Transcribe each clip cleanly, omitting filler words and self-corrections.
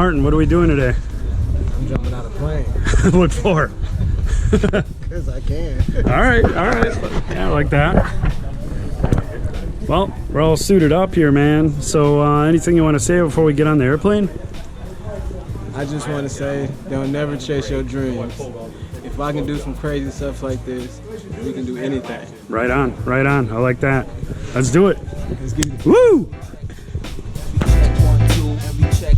Martin, what are we doing today? I'm jumping out of plane. What for? Because I can. All right. Yeah, I like that. Well, we're all suited up here, man. So anything you want to say before we get on the airplane? I just want to say, don't never chase your dreams. If I can do some crazy stuff like this, we can do anything. Right on. I like that. Let's do it. Let's get it. Woo! Check 1, 2, and we check.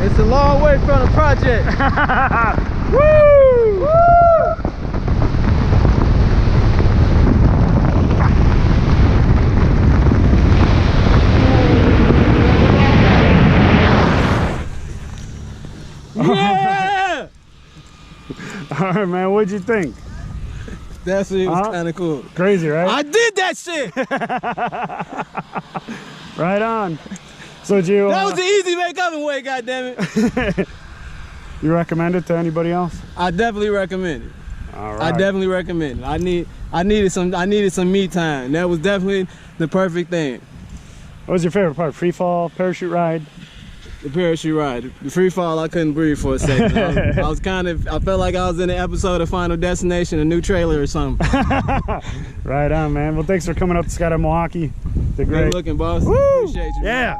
It's a long way from the project. Woo! Woo! Yeah! All right, man, what'd you think? That shit was kind of cool. Crazy, right? I did that shit! Right on. So did you... That was the easy make oven way, goddammit. You recommend it to anybody else? I definitely recommend it. All right. I definitely recommend it. I needed some me time. That was definitely the perfect thing. What was your favorite part? Free fall, parachute ride? The parachute ride. The free fall, I couldn't breathe for a second. I felt like I was in an episode of Final Destination, a new trailer or something. Right on, man. Well, thanks for coming up to Skydive Milwaukee. Did great. Good looking, boss. Woo! Appreciate you. Yeah.